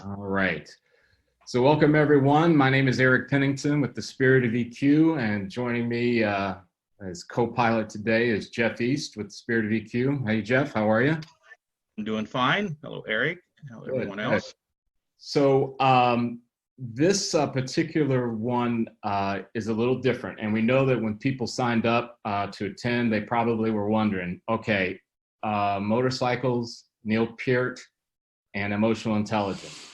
All right. So welcome everyone. My name is Eric Pennington with the Spirit of EQ, and joining me as co-pilot today is Jeff East with the Spirit of EQ. Hey Jeff, how are you? I'm doing fine. Hello, Eric. Hello, everyone else. So this particular one is a little different, and we know that when people signed up to attend, they probably were wondering, okay, motorcycles, Neil Peart, and emotional intelligence.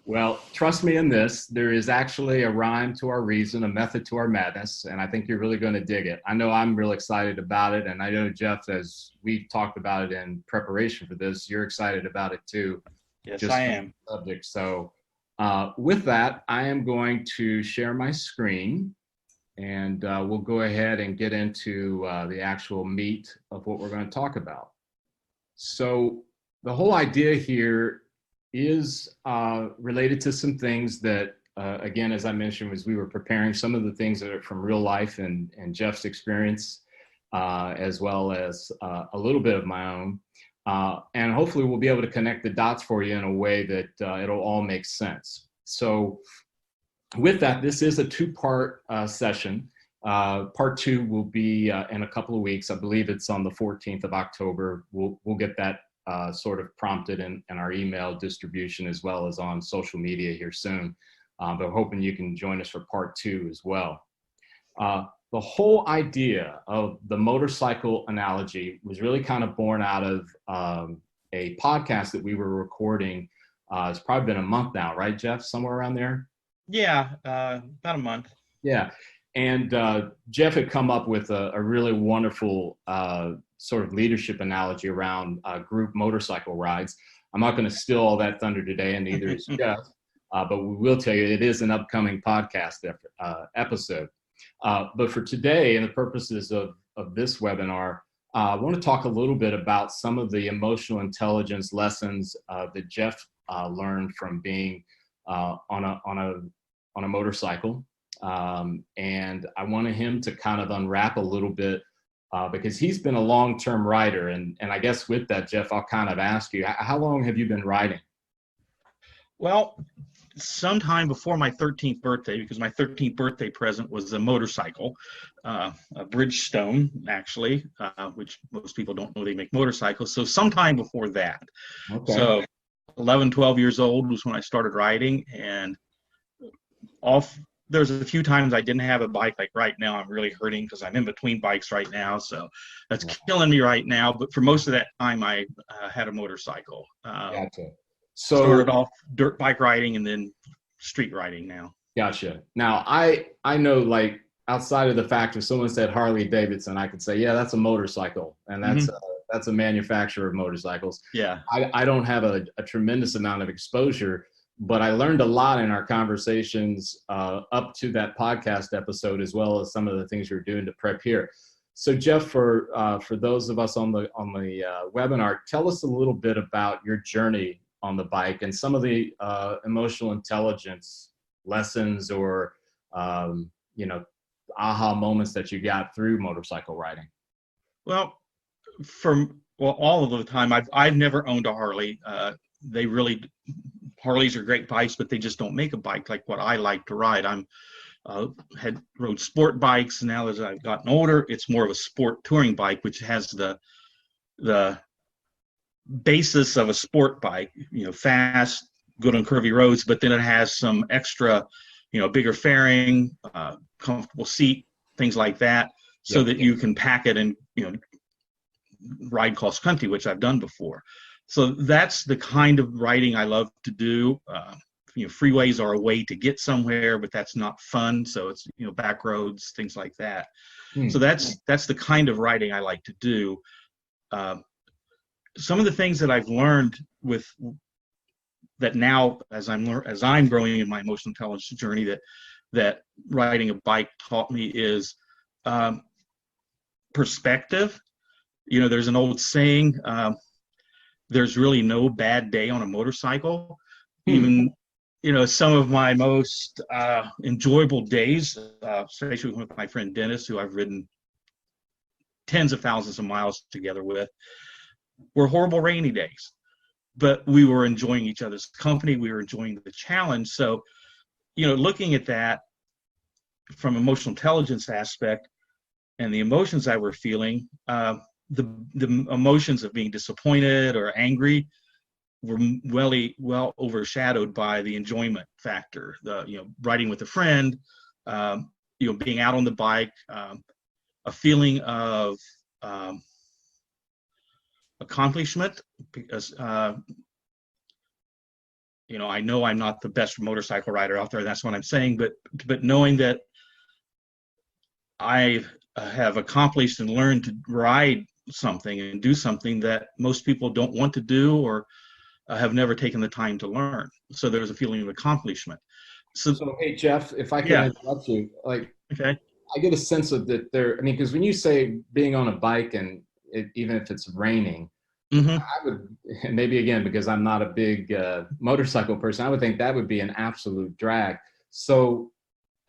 Well, trust me in this, there is actually a rhyme to our reason, a method to our madness, and I think you're really going to dig it. I know I'm real excited about it, and I know, Jeff, as we talked about it in preparation for this, you're excited about it too. Yes, I am. Subject. So with that, I am going to share my screen, and we'll go ahead and get into the actual meat of what we're going to talk about. So the whole idea here is related to some things that, again, as I mentioned, as we were preparing, some of the things that are from real life and Jeff's experience, as well as a little bit of my own. And hopefully we'll be able to connect the dots for you in a way that it'll all make sense. So with that, this is a two-part session. Part two will be in a couple of weeks. I believe it's on the 14th of October. We'll get that sort of prompted in our email distribution as well as on social media here soon. But hoping you can join us for part two as well. The whole idea of the motorcycle analogy was really kind of born out of a podcast that we were recording. It's probably been a month now, right, Jeff? Somewhere around there? Yeah, about a month. Yeah. And Jeff had come up with a really wonderful sort of leadership analogy around group motorcycle rides. I'm not going to steal all that thunder today, and neither is Jeff, but we will tell you it is an upcoming podcast episode. But for today and the purposes of this webinar, I want to talk a little bit about some of the emotional intelligence lessons that Jeff learned from being on a motorcycle. And I wanted him to kind of unwrap a little bit because he's been a long-term rider. And I guess with that, Jeff, I'll kind of ask you, how long have you been riding? Well, sometime before my 13th birthday, because my 13th birthday present was a motorcycle, a Bridgestone, actually, which most people don't know they make motorcycles. So sometime before that. Okay. So 11, 12 years old was when I started riding, and there's a few times I didn't have a bike. Like right now, I'm really hurting because I'm in between bikes right now. So that's killing me right now. But for most of that time, I had a motorcycle. Gotcha. So started off dirt bike riding and then street riding now. Gotcha. Now, I know, like, outside of the fact if someone said Harley Davidson, I could say, yeah, that's a motorcycle. And that's a manufacturer of motorcycles. Yeah. I don't have a tremendous amount of exposure, but I learned a lot in our conversations up to that podcast episode, as well as some of the things you're doing to prep here. So Jeff, for those of us on the webinar, tell us a little bit about your journey on the bike and some of the emotional intelligence lessons or, aha moments that you got through motorcycle riding. Well, all of the time, I've never owned a Harley. Harleys are great bikes, but they just don't make a bike like what I like to ride. Had rode sport bikes. Now as I've gotten older, it's more of a sport touring bike, which has the basis of a sport bike, fast, good on curvy roads, but then it has some extra, bigger fairing, comfortable seat, things like that, so that you can pack it and, ride cross country, which I've done before. So that's the kind of riding I love to do. Freeways are a way to get somewhere, but that's not fun. So it's, back roads, things like that. So that's the kind of riding I like to do. Some of the things that I've learned with that now, as I'm growing in my emotional intelligence journey, that riding a bike taught me is perspective. There's an old saying, there's really no bad day on a motorcycle. Even, some of my most enjoyable days, especially with my friend Dennis, who I've ridden tens of thousands of miles together with, were horrible rainy days. but we were enjoying each other's company. We were enjoying the challenge. So, looking at that from emotional intelligence aspect and the emotions I were feeling, the emotions of being disappointed or angry were well overshadowed by the enjoyment factor. Riding with a friend, being out on the bike, a feeling of accomplishment, because I know I'm not the best motorcycle rider out there. That's what I'm saying. But knowing that I have accomplished and learned to ride something and do something that most people don't want to do or have never taken the time to learn. So there's a feeling of accomplishment. So, hey, Jeff, if I could Yeah. interrupt you, like, Okay. I get a sense of that there, I mean, because when you say being on a bike and even if it's raining, Mm-hmm. I would, and maybe again, because I'm not a big motorcycle person, I would think that would be an absolute drag. So,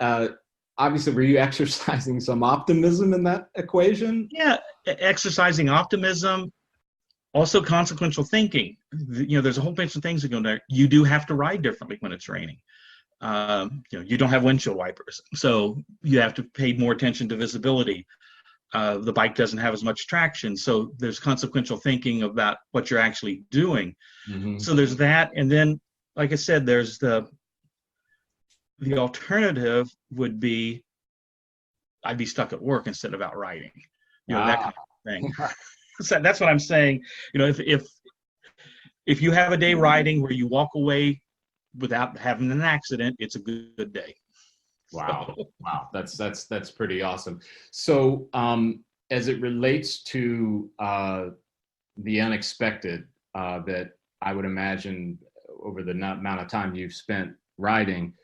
uh, obviously, were you exercising some optimism in that equation? Yeah. Exercising optimism, also consequential thinking. There's a whole bunch of things that go there. You do have to ride differently when it's raining. You don't have windshield wipers, so you have to pay more attention to visibility. The bike doesn't have as much traction, so there's consequential thinking about what you're actually doing. Mm-hmm. So there's that, and then, like I said, there's the alternative would be I'd be stuck at work instead of out riding, that Ah, kind of thing. So that's what I'm saying. If you have a day riding where you walk away without having an accident, it's a good day. wow. So, Wow. That's pretty awesome. So, as it relates to the unexpected that I would imagine over the amount of time you've spent riding,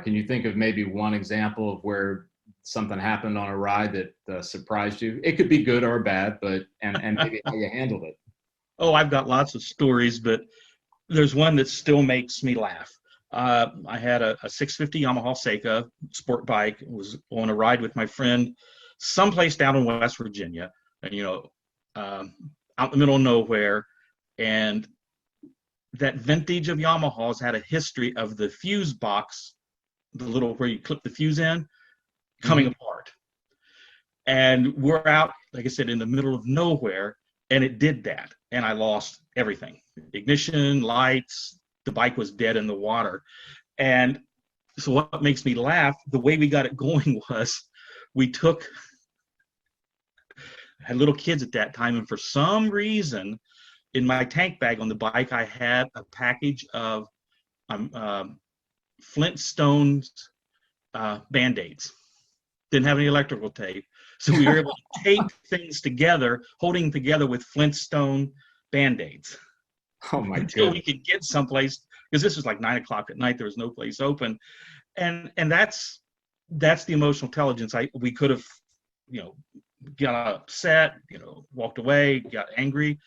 can you think of maybe one example of where something happened on a ride that surprised you? It could be good or bad, but and maybe how you handled it. oh, I've got lots of stories, but there's one that still makes me laugh. I had a 650 Yamaha Seika sport bike. Was on a ride with my friend someplace down in West Virginia, and out in the middle of nowhere. And that vintage of Yamahas had a history of the fuse box, the little where you clip the fuse in, coming Mm-hmm. apart. And we're out, like I said, in the middle of nowhere, and it did that. And I lost everything: ignition, lights, the bike was dead in the water. And so what makes me laugh, the way we got it going was we had little kids at that time, and for some reason, in my tank bag on the bike, I had a package of Flintstones Band-Aids. Didn't have any electrical tape. So we were able to tape things together, holding together with Flintstone Band-Aids Oh my until we goodness. could get someplace, because this was like 9 o'clock at night. There was no place open. And that's the emotional intelligence. We could have, got upset, walked away, got angry.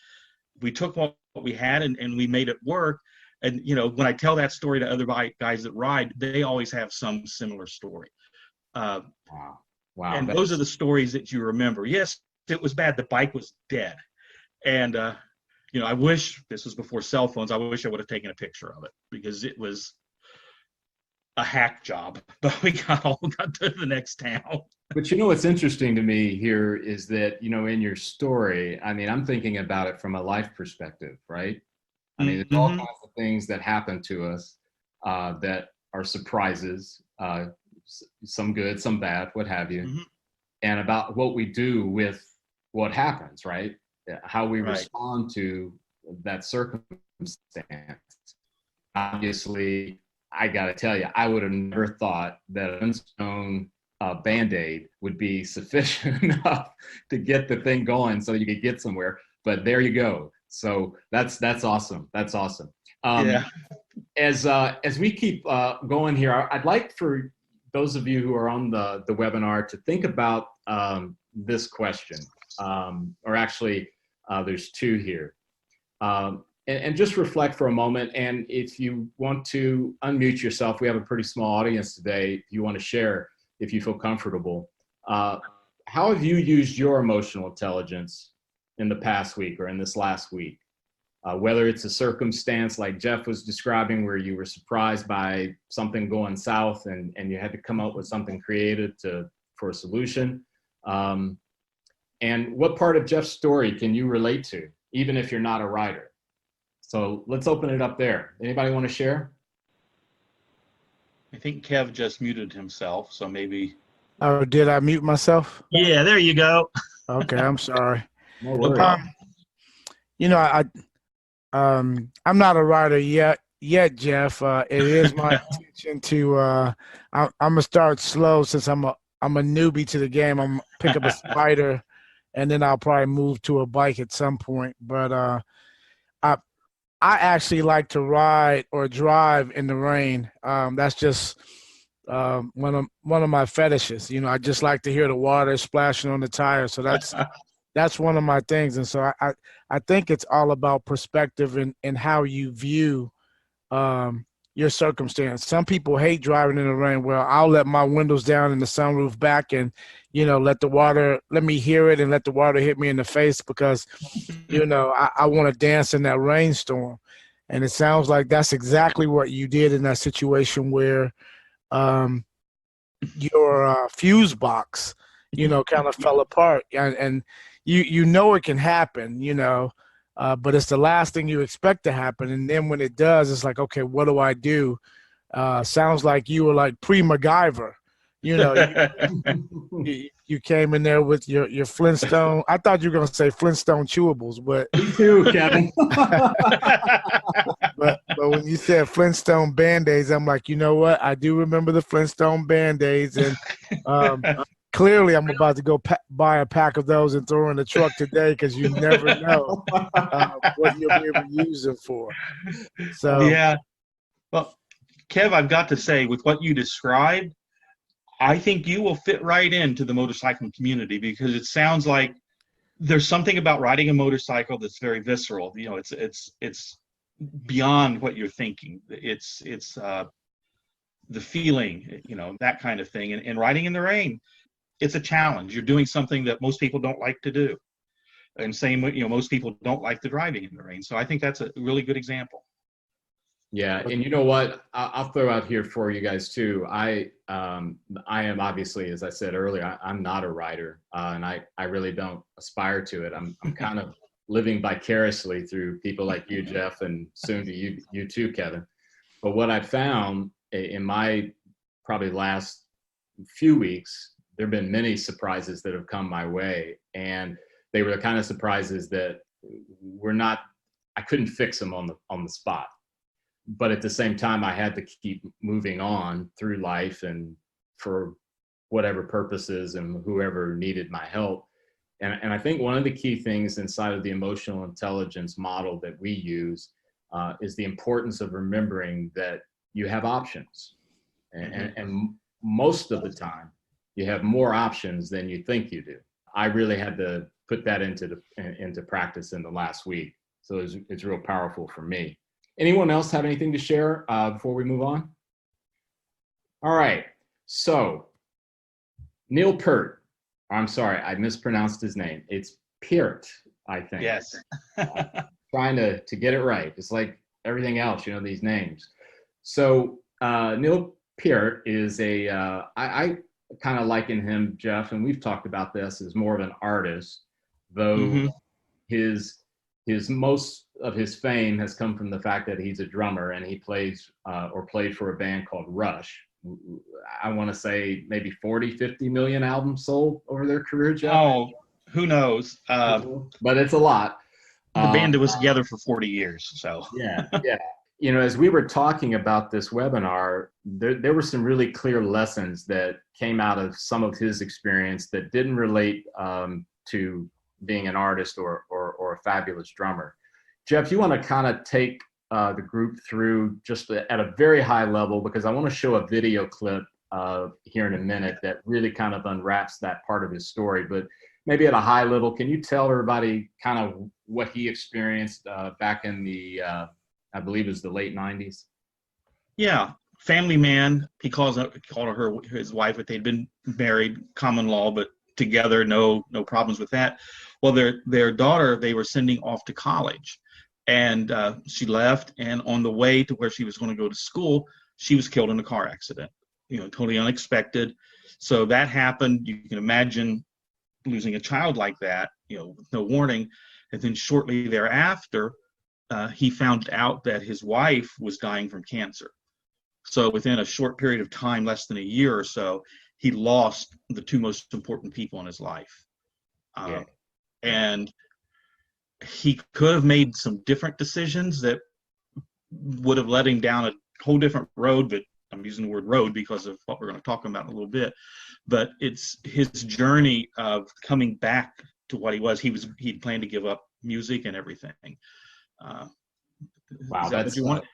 We took what we had and we made it work. And, when I tell that story to other guys that ride, they always have some similar story. Uh, Wow. Wow. and those are the stories that you remember. Yes, it was bad. The bike was dead. And, I wish this was before cell phones. I wish I would have taken a picture of it, because it was a hack job, but we got to the next town. But what's interesting to me here is that, in your story, I mean, I'm thinking about it from a life perspective, right? I mean, there's all Mm-hmm. kinds of things that happen to us that are surprises, some good, some bad, what have you, Mm-hmm. and about what we do with what happens, right? How we Right. respond to that circumstance. Obviously, I got to tell you, I would have never thought that a Flintstone Band-Aid would be sufficient enough to get the thing going so you could get somewhere. But there you go. So that's awesome. That's awesome. Yeah. As we keep going here, I'd like for those of you who are on the webinar to think about this question, or actually, there's two here. And just reflect for a moment. And if you want to unmute yourself, we have a pretty small audience today. If you want to share, if you feel comfortable, how have you used your emotional intelligence in the past week or in this last week? whether it's a circumstance like Jeff was describing where you were surprised by something going south and you had to come up with something creative for a solution. And what part of Jeff's story can you relate to, even if you're not a rider? So let's open it up there. Anybody want to share? I think Kev just muted himself, so maybe. Oh, did I mute myself? Yeah, there you go. Okay, I'm sorry. No No worries. problem. You know, I'm not a rider yet, Jeff. It is my intention to. I'm gonna start slow since I'm a newbie to the game. I'm gonna pick up a spider, and then I'll probably move to a bike at some point. But I actually like to ride or drive in the rain. That's just one of my fetishes. You know, I just like to hear the water splashing on the tires. So that's one of my things. And so I think it's all about perspective and how you view your circumstance. Some people hate driving in the rain. Well, I'll let my windows down and the sunroof back and, you know, let me hear it and let the water hit me in the face because, you know, I want to dance in that rainstorm. And it sounds like that's exactly what you did in that situation where your fuse box, you know, kind of fell apart. And you know it can happen, you know, but it's the last thing you expect to happen. And then when it does, it's like, okay, what do I do? Sounds like you were like pre-MacGyver. You know, you came in there with your Flintstone. I thought you were going to say Flintstone chewables, but Me too, Kevin. but when you said Flintstone Band-Aids, I'm like, you know what? I do remember the Flintstone Band-Aids, and clearly I'm about to go buy a pack of those and throw in the truck today because you never know what you'll be able to use them for. So yeah. Well, Kev, I've got to say, with what you described, I think you will fit right into the motorcycling community because it sounds like there's something about riding a motorcycle that's very visceral. You know, it's beyond what you're thinking. It's the feeling, you know, that kind of thing. And riding in the rain, it's a challenge. You're doing something that most people don't like to do. And same, you know, most people don't like the driving in the rain. So I think that's a really good example. Yeah, and you know what? I'll throw out here for you guys too. I am obviously, as I said earlier, I'm not a writer, and I really don't aspire to it. I'm kind of living vicariously through people like you, Jeff, and soon to you too, Kevin. But what I found in my probably last few weeks, there have been many surprises that have come my way, and they were the kind of surprises that I couldn't fix them on the spot. But at the same time, I had to keep moving on through life and for whatever purposes and whoever needed my help. And I think one of the key things inside of the emotional intelligence model that we use is the importance of remembering that you have options. And most of the time, you have more options than you think you do. I really had to put that into practice in the last week. So it's real powerful for me. Anyone else have anything to share before we move on? All right. So Neil Peart. I'm sorry, I mispronounced his name. It's Peart, I think. Yes. Trying to get it right. It's like everything else, you know, these names. So Neil Peart is I kind of liken him, Jeff, and we've talked about this, as more of an artist, though his most of his fame has come from the fact that he's a drummer and he plays or played for a band called Rush. I want to say maybe 40, 50 million albums sold over their career, Jeff. Oh, who knows? But it's a lot. The band was together for 40 years. So yeah. You know, as we were talking about this webinar, there were some really clear lessons that came out of some of his experience that didn't relate to being an artist or a fabulous drummer. Jeff, you want to kind of take the group through just at a very high level, because I want to show a video clip here in a minute that really kind of unwraps that part of his story. But maybe at a high level, can you tell everybody kind of what he experienced back in the, I believe it was the late 90s? Yeah. Family man. He called her his wife, but they'd been married, common law, but together, no problems with that. Well, their daughter, they were sending off to college. And she left, and on the way to where she was going to go to school, she was killed in a car accident, totally unexpected. So that happened. You can imagine losing a child like that, with no warning. And then shortly thereafter, he found out that his wife was dying from cancer. So within a short period of time, less than a year or so, he lost the two most important people in his life. Yeah. And he could have made some different decisions that would have led him down a whole different road, but I'm using the word road because of what we're going to talk about in a little bit. But it's his journey of coming back to what he was. He'd planned to give up music and everything. Wow, is that what you want?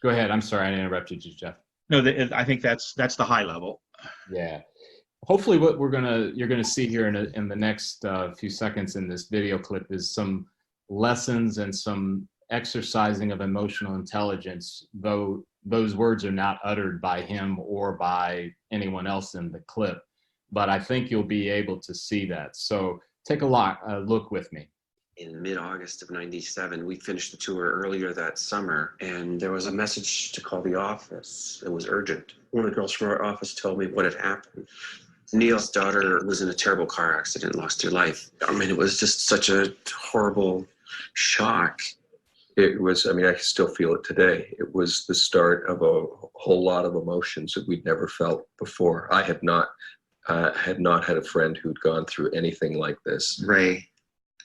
Go ahead. I'm sorry, I interrupted you, Jeff. No, I think that's the high level. Yeah. Hopefully, what you're gonna see here in the next few seconds in this video clip is some lessons and some exercising of emotional intelligence, though those words are not uttered by him or by anyone else in the clip. But I think you'll be able to see that. So take a look with me. In mid-August of '97, we finished the tour earlier that summer, and there was a message to call the office. It was urgent. One of the girls from our office told me what had happened. Neil's daughter was in a terrible car accident, lost her life. I mean, it was just such a horrible shock. It was, I mean, I still feel it today. It was the start of a whole lot of emotions that we'd never felt before. I had not had a friend who'd gone through anything like this. Ray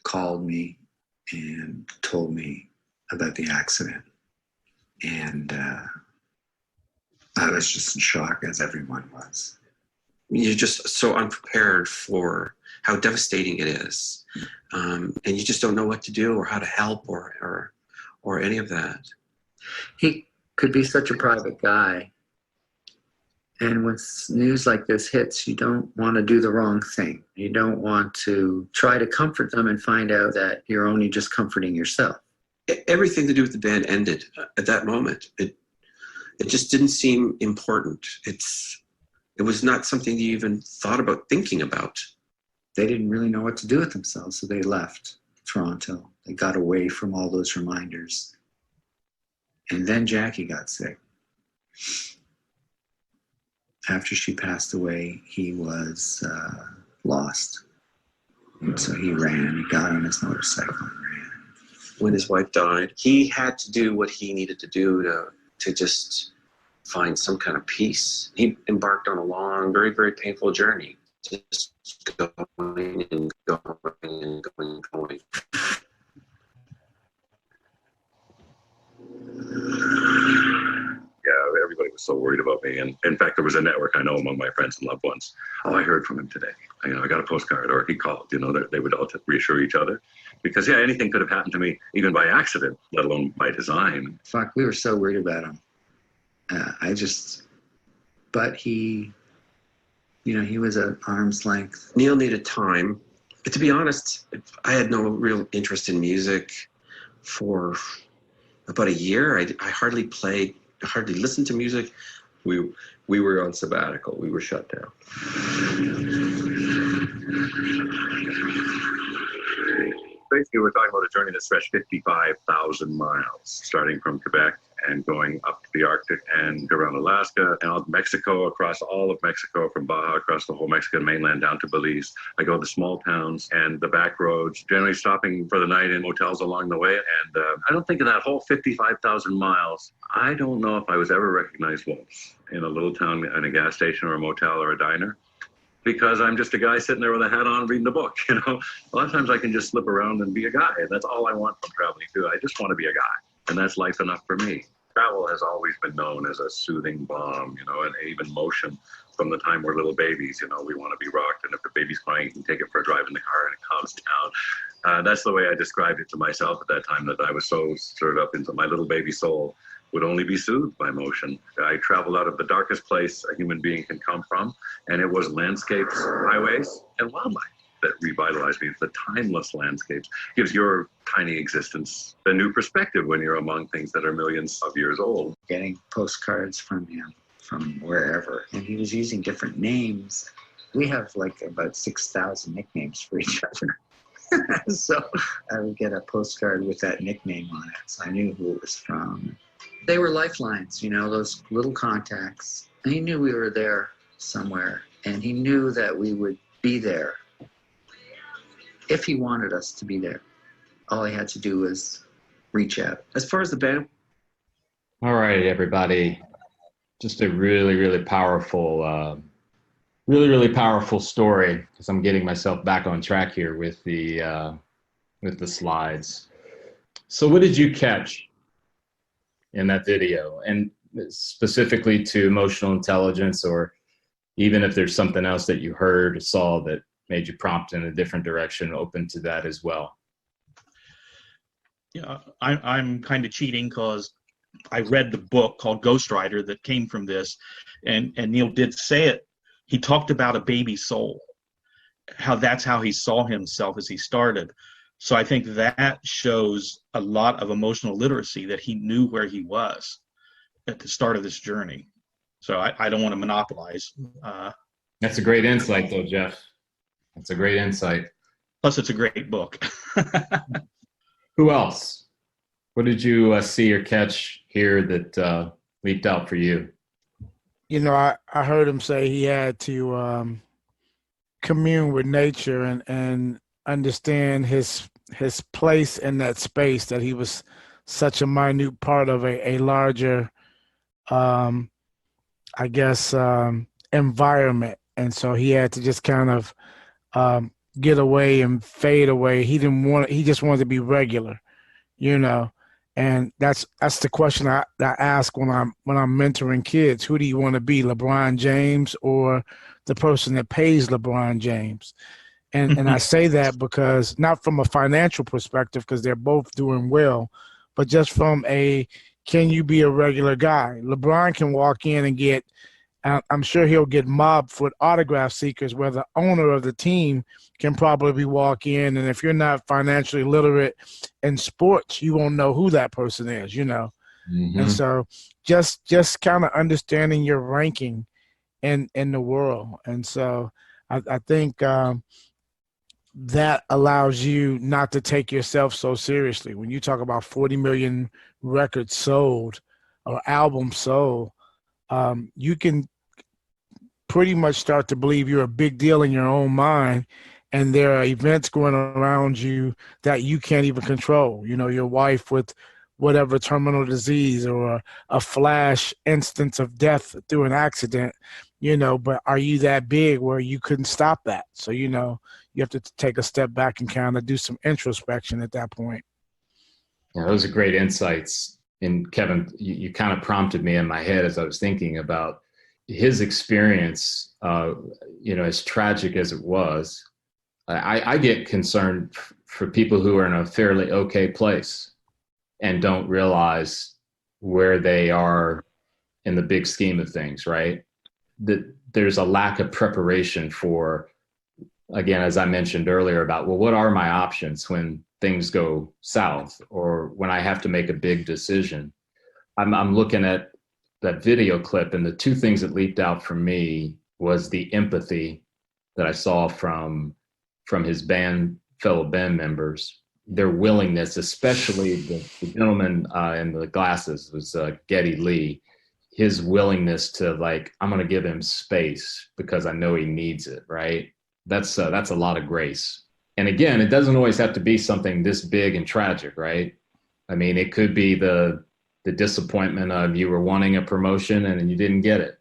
called me and told me about the accident. And I was just in shock, as everyone was. You're just so unprepared for how devastating it is. And you just don't know what to do or how to help or any of that. He could be such a private guy. And when news like this hits, you don't want to do the wrong thing. You don't want to try to comfort them and find out that you're only just comforting yourself. Everything to do with the band ended at that moment. It just didn't seem important. It was not something you even thought about thinking about. They didn't really know what to do with themselves, so they left Toronto. They got away from all those reminders. And then Jackie got sick. After she passed away, he was lost. And so he ran, he got on his motorcycle and ran. When his wife died, he had to do what he needed to do to just find some kind of peace. He embarked on a long, very, very painful journey. Just going and going and going and going. Yeah, everybody was so worried about me. And in fact, there was a network I know among my friends and loved ones. Oh, I heard from him today. I got a postcard, or he called. They would all reassure each other. Because, yeah, anything could have happened to me, even by accident, let alone by design. Fuck, we were so worried about him. But he was at arm's length. Neil needed time. But to be honest, I had no real interest in music for about a year. I hardly listened to music. We were on sabbatical. We were shut down. Basically, we're talking about a journey that stretched 55,000 miles, starting from Quebec and going up to the Arctic and around Alaska and out Mexico, across all of Mexico, from Baja across the whole Mexican mainland down to Belize. I go to the small towns and the back roads, generally stopping for the night in motels along the way. And I don't think in that whole 55,000 miles, I don't know if I was ever recognized once in a little town in a gas station or a motel or a diner. Because I'm just a guy sitting there with a hat on reading a book, A lot of times I can just slip around and be a guy. And that's all I want from traveling too. I just want to be a guy. And that's life enough for me. Travel has always been known as a soothing balm, and even motion from the time we're little babies. We want to be rocked. And if the baby's crying, you can take it for a drive in the car and it calms down. That's the way I described it to myself at that time, that I was so stirred up into my little baby soul would only be soothed by motion. I traveled out of the darkest place a human being can come from, and it was landscapes, highways, and wildlife that revitalized me. The timeless landscapes gives your tiny existence a new perspective when you're among things that are millions of years old. Getting postcards from him from wherever, and he was using different names. We have like about 6,000 nicknames for each other. So I would get a postcard with that nickname on it, so I knew who it was from. They were lifelines, those little contacts. And he knew we were there somewhere, and he knew that we would be there if he wanted us to be there. All he had to do was reach out. As far as the band, All right, everybody. Just a really, really powerful, story, because I'm getting myself back on track here with the slides. So, what did you catch in that video, and specifically to emotional intelligence, or even if there's something else that you heard or saw that made you prompt in a different direction, open to that as well? Yeah, I'm kind of cheating because I read the book called Ghost Rider that came from this, and Neil did say it. He talked about a baby soul, how that's how he saw himself as he started. So I think that shows a lot of emotional literacy, that he knew where he was at the start of this journey. So I don't want to monopolize. That's a great insight, though, Jeff. That's a great insight. Plus, it's a great book. Who else? What did you see or catch here that leaped out for you? I heard him say he had to commune with nature and understand his place in that space, that he was such a minute part of a larger, environment. And so he had to just kind of get away and fade away. He just wanted to be regular, And that's the question I ask when I'm mentoring kids. Who do you want to be, LeBron James or the person that pays LeBron James? And I say that because, not from a financial perspective, because they're both doing well, but just from can you be a regular guy? LeBron can walk in and get, I'm sure he'll get mobbed for autograph seekers, where the owner of the team can probably walk in, and if you're not financially literate in sports, you won't know who that person is, Mm-hmm. And so just kind of understanding your ranking in the world. And so I think that allows you not to take yourself so seriously. When you talk about 40 million records sold or albums sold, you can pretty much start to believe you're a big deal in your own mind, and there are events going around you that you can't even control. Your wife with whatever terminal disease, or a flash instance of death through an accident, but are you that big where you couldn't stop that? So, you have to take a step back and kind of do some introspection at that point. Yeah, those are great insights. And Kevin, you kind of prompted me in my head as I was thinking about his experience, as tragic as it was. I get concerned for people who are in a fairly okay place and don't realize where they are in the big scheme of things, right? That there's a lack of preparation for, again, as I mentioned earlier, about, well, what are my options when things go south, or when I have to make a big decision? I'm looking at that video clip, and the two things that leaped out for me was the empathy that I saw from his fellow band members, their willingness, especially the gentleman in the glasses was Geddy Lee, his willingness to, like, I'm going to give him space because I know he needs it, right? That's a lot of grace. And again, it doesn't always have to be something this big and tragic, right? I mean, it could be the disappointment of you were wanting a promotion and you didn't get it.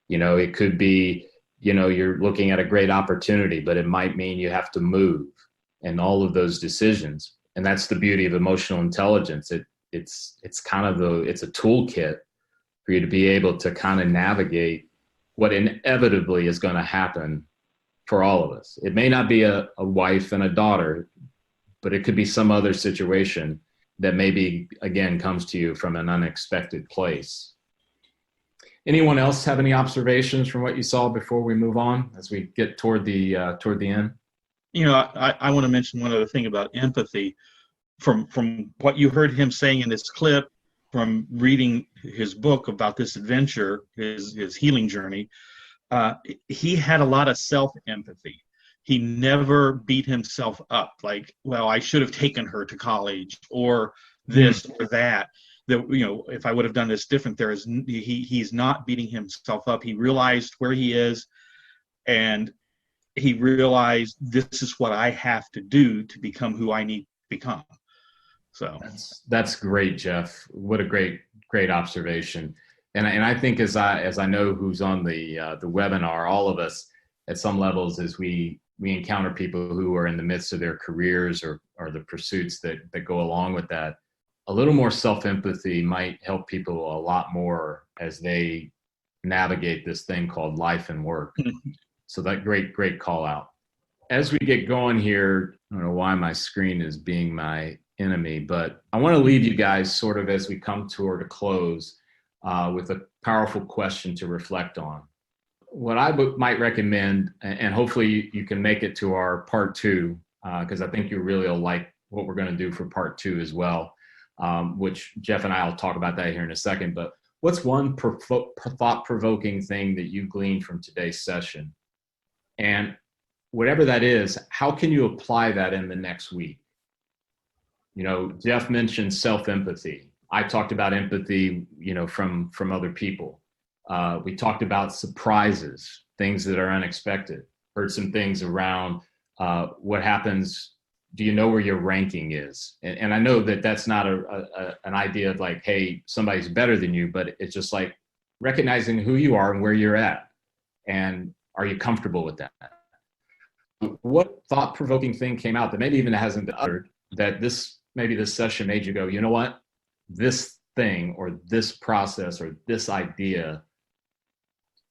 It could be, you're looking at a great opportunity, but it might mean you have to move, and all of those decisions. And that's the beauty of emotional intelligence. It's kind of it's a toolkit for you to be able to kind of navigate what inevitably is going to happen for all of us. It may not be a wife and a daughter, but it could be some other situation that maybe, again, comes to you from an unexpected place. Anyone else have any observations from what you saw before we move on as we get toward the end? I want to mention one other thing about empathy. From what you heard him saying in this clip, from reading his book about this adventure, his healing journey, he had a lot of self-empathy. He never beat himself up like, well, I should have taken her to college or this or that. That, you know, if I would have done this different, he's not beating himself up. He realized where he is, and he realized this is what I have to do to become who I need to become. So That's great, Jeff. What a great observation. And I think as I know who's on the webinar, all of us at some levels, as we encounter people who are in the midst of their careers or the pursuits that go along with that, a little more self-empathy might help people a lot more as they navigate this thing called life and work. So that great call out. As we get going here, I don't know why my screen is being my enemy, but I want to leave you guys sort of as we come toward a close with a powerful question to reflect on. What I might recommend, and hopefully you can make it to our part 2, because I think you really will like what we're going to do for part 2 as well, which Jeff and I will talk about that here in a second. But what's one thought-provoking thing that you gleaned from today's session? And whatever that is, how can you apply that in the next week? You know, Jeff mentioned self-empathy. I talked about empathy, you know, from other people. We talked about surprises, things that are unexpected. Heard some things around what happens. Do you know where your ranking is? And I know that that's not an idea of like, hey, somebody's better than you, but it's just like recognizing who you are and where you're at. And are you comfortable with that? What thought-provoking thing came out that maybe even hasn't been uttered, that maybe this session made you go, you know what, this thing or this process or this idea,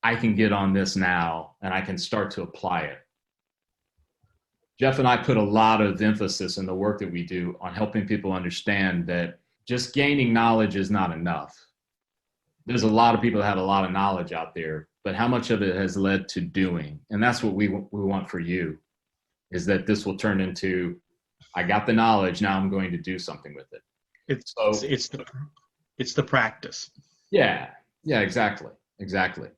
I can get on this now and I can start to apply it. Jeff and I put a lot of emphasis in the work that we do on helping people understand that just gaining knowledge is not enough. There's a lot of people that have a lot of knowledge out there, but how much of it has led to doing? And that's what we want for you, is that this will turn into, I got the knowledge, now I'm going to do something with it. It's the practice. Yeah, exactly.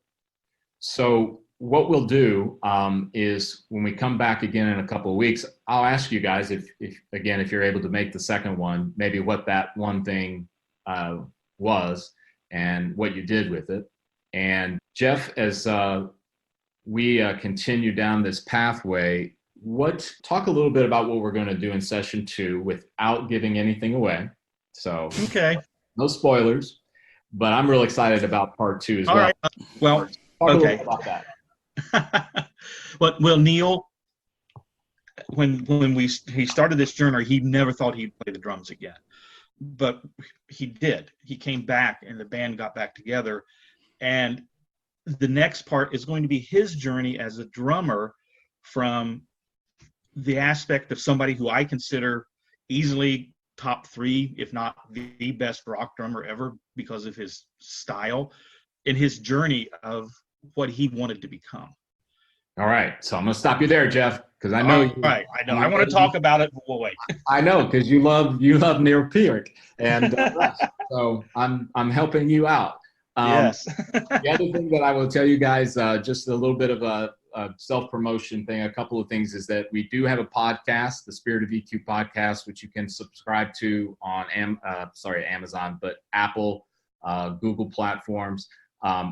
So what we'll do is when we come back again in a couple of weeks, I'll ask you guys if you're able to make the second one, maybe what that one thing was and what you did with it. And Jeff, as we continue down this pathway, talk a little bit about what we're going to do in session 2 without giving anything away. So okay, no spoilers, but I'm real excited about part 2 as well. All right. Well, talk a little okay. bit about that. Well, Neil, when he started this journey, he never thought he'd play the drums again, but he did. He came back, and the band got back together. And the next part is going to be his journey as a drummer, from the aspect of somebody who I consider easily top 3, if not the best rock drummer ever, because of his style and his journey of what he wanted to become. All right, so I'm going to stop you there, Jeff, because I know. Right, I know. I want to talk about it. We'll wait. I know, because you love Neil Peart, and so I'm helping you out. Yes. The other thing that I will tell you guys, just a little bit of a self-promotion thing, a couple of things, is that we do have a podcast, the Spirit of EQ podcast, which you can subscribe to on Amazon, but Apple, Google platforms.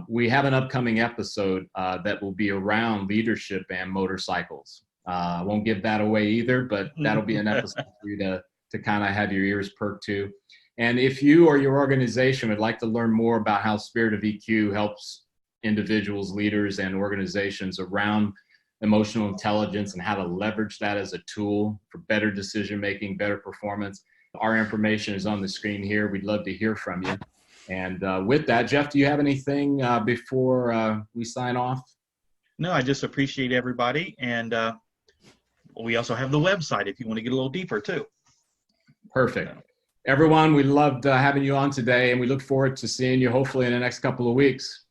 We have an upcoming episode that will be around leadership and motorcycles. I won't give that away either, but that'll be an episode for you to kind of have your ears perked to. And if you or your organization would like to learn more about how Spirit of EQ helps individuals, leaders, and organizations around emotional intelligence and how to leverage that as a tool for better decision-making, better performance, our information is on the screen here. We'd love to hear from you. And with that, Jeff, do you have anything before we sign off? No, I just appreciate everybody. And we also have the website if you want to get a little deeper too. Perfect. Everyone, we loved having you on today, and we look forward to seeing you hopefully in the next couple of weeks.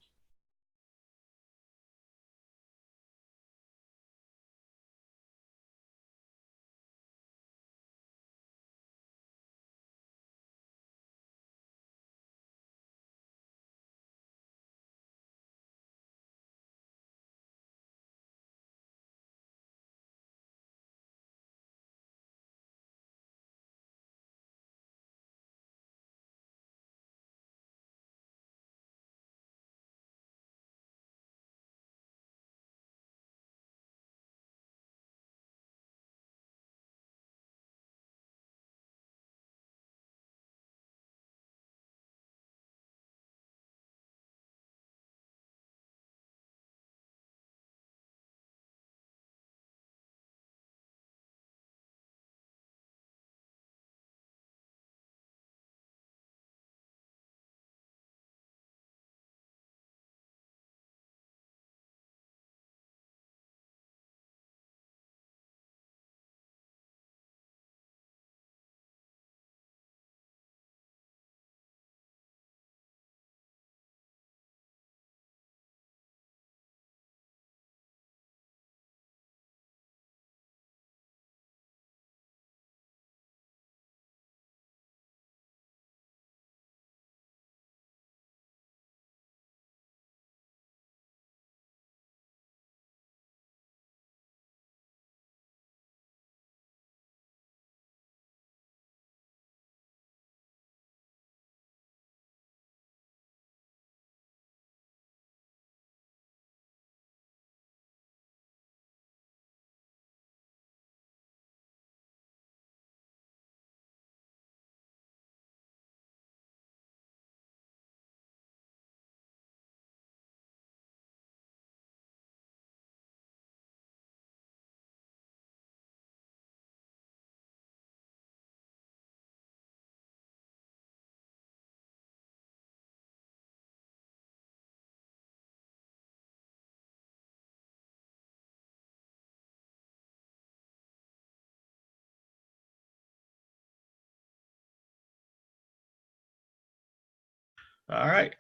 All right.